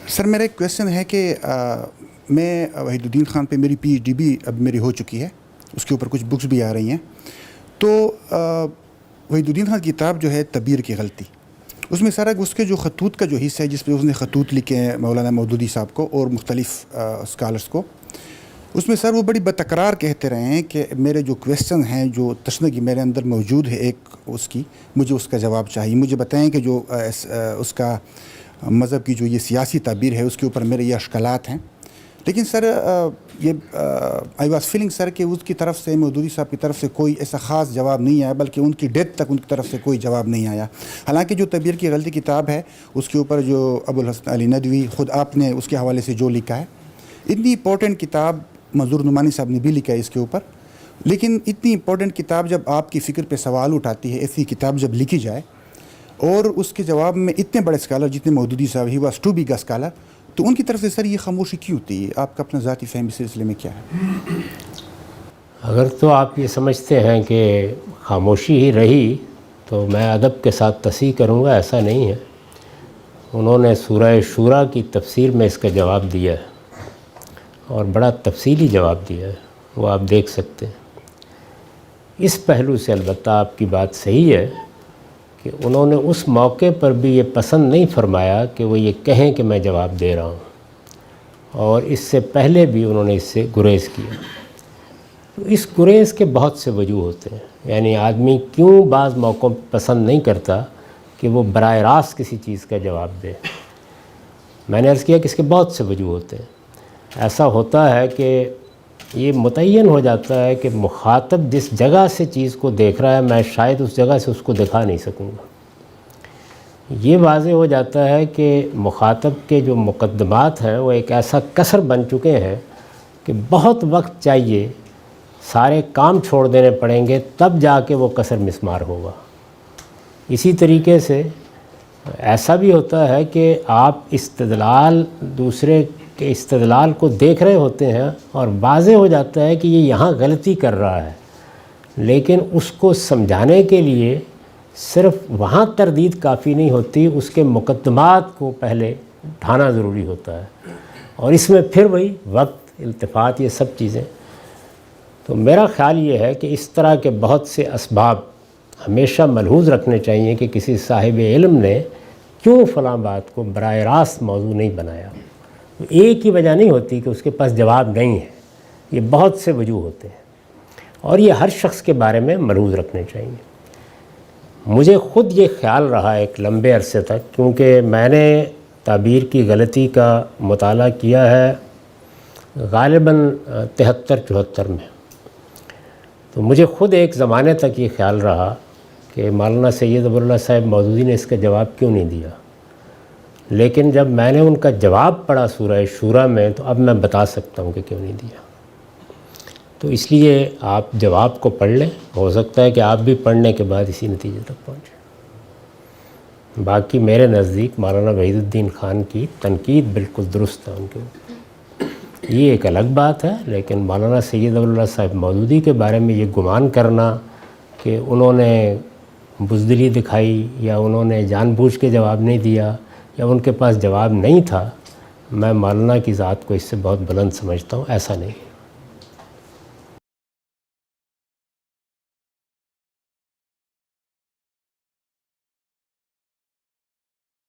سر میرا ایک کویشچن ہے کہ میں وحید الدین خان پہ میری پی ایچ ڈی بھی اب میری ہو چکی ہے، اس کے اوپر کچھ بکس بھی آ رہی ہیں. تو وحید الدین خان کی کتاب جو ہے تعبیر کی غلطی، اس میں سارا اس کے جو خطوط کا جو حصہ ہے جس پہ اس نے خطوط لکھے ہیں مولانا مودودی صاحب کو اور مختلف اسکالرس کو، اس میں سر وہ بڑی بتکرار کہتے رہے ہیں کہ میرے جو کویشچن ہیں، جو تشنگی میرے اندر موجود ہے ایک اس کی، مجھے اس کا جواب چاہیے. مجھے بتائیں کہ جو اس کا مذہب کی جو یہ سیاسی تعبیر ہے اس کے اوپر میرے یہ اشکالات ہیں. لیکن سر یہ آئی واز فیلنگ سر کہ اس کی طرف سے مودودی صاحب کی طرف سے کوئی ایسا خاص جواب نہیں آیا، بلکہ ان کی ڈیتھ تک ان کی طرف سے کوئی جواب نہیں آیا. حالانکہ جو تعبیر کی غلطی کتاب ہے اس کے اوپر جو ابو الحسن علی ندوی خود آپ نے اس کے حوالے سے جو لکھا ہے، اتنی امپورٹنٹ کتاب منظور نعمانی صاحب نے بھی لکھا ہے اس کے اوپر. لیکن اتنی امپورٹنٹ کتاب جب آپ کی فکر پہ سوال اٹھاتی ہے، ایسی کتاب جب لکھی جائے اور اس کے جواب میں اتنے بڑے اسکالر جتنے مودودی صاحب he was too big scholar, تو ان کی طرف سے سر یہ خاموشی کیوں ہوتی ہے؟ آپ کا اپنا ذاتی فہم اس سلسلے میں کیا ہے؟ اگر تو آپ یہ سمجھتے ہیں کہ خاموشی ہی رہی تو میں ادب کے ساتھ تصحیح کروں گا، ایسا نہیں ہے. انہوں نے سورہ شورا کی تفسیر میں اس کا جواب دیا ہے اور بڑا تفصیلی جواب دیا ہے، وہ آپ دیکھ سکتے ہیں. اس پہلو سے البتہ آپ کی بات صحیح ہے کہ انہوں نے اس موقع پر بھی یہ پسند نہیں فرمایا کہ وہ یہ کہیں کہ میں جواب دے رہا ہوں، اور اس سے پہلے بھی انہوں نے اس سے گریز کیا. اس گریز کے بہت سے وجوہ ہوتے ہیں، یعنی آدمی کیوں بعض موقعوں پسند نہیں کرتا کہ وہ براہ راست کسی چیز کا جواب دے. میں نے عرض کیا کہ اس کے بہت سے وجوہ ہوتے ہیں. ایسا ہوتا ہے کہ یہ متعین ہو جاتا ہے کہ مخاطب جس جگہ سے چیز کو دیکھ رہا ہے میں شاید اس جگہ سے اس کو دکھا نہیں سکوں گا. یہ واضح ہو جاتا ہے کہ مخاطب کے جو مقدمات ہیں وہ ایک ایسا کسر بن چکے ہیں کہ بہت وقت چاہیے، سارے کام چھوڑ دینے پڑیں گے تب جا کے وہ کسر مسمار ہوگا. اسی طریقے سے ایسا بھی ہوتا ہے کہ آپ استدلال دوسرے کے استدلال کو دیکھ رہے ہوتے ہیں اور واضح ہو جاتا ہے کہ یہ یہاں غلطی کر رہا ہے، لیکن اس کو سمجھانے کے لیے صرف وہاں تردید کافی نہیں ہوتی، اس کے مقدمات کو پہلے اٹھانا ضروری ہوتا ہے. اور اس میں پھر وہی وقت، التفات، یہ سب چیزیں. تو میرا خیال یہ ہے کہ اس طرح کے بہت سے اسباب ہمیشہ ملحوظ رکھنے چاہیے کہ کسی صاحب علم نے کیوں فلاں بات کو براہ راست موضوع نہیں بنایا. ایک ہی وجہ نہیں ہوتی کہ اس کے پاس جواب نہیں ہے، یہ بہت سے وجوہ ہوتے ہیں، اور یہ ہر شخص کے بارے میں ملحوظ رکھنے چاہیے. مجھے خود یہ خیال رہا ایک لمبے عرصے تک، کیونکہ میں نے تعبیر کی غلطی کا مطالعہ کیا ہے غالباً 73-74 میں. تو مجھے خود ایک زمانے تک یہ خیال رہا کہ مولانا سید ابو اللہ صاحب مودودی نے اس کا جواب کیوں نہیں دیا. لیکن جب میں نے ان کا جواب پڑھا سورہ شورا میں تو اب میں بتا سکتا ہوں کہ کیوں نہیں دیا. تو اس لیے آپ جواب کو پڑھ لیں، ہو سکتا ہے کہ آپ بھی پڑھنے کے بعد اسی نتیجے تک پہنچیں. باقی میرے نزدیک مولانا وحید الدین خان کی تنقید بالکل درست ہے ان کے اوپر، یہ ایک الگ بات ہے. لیکن مولانا سید ابو اللہ صاحب مودودی کے بارے میں یہ گمان کرنا کہ انہوں نے بزدلی دکھائی یا انہوں نے جان بوجھ کے جواب نہیں دیا یا ان کے پاس جواب نہیں تھا، میں مولانا کی ذات کو اس سے بہت بلند سمجھتا ہوں. ایسا نہیں.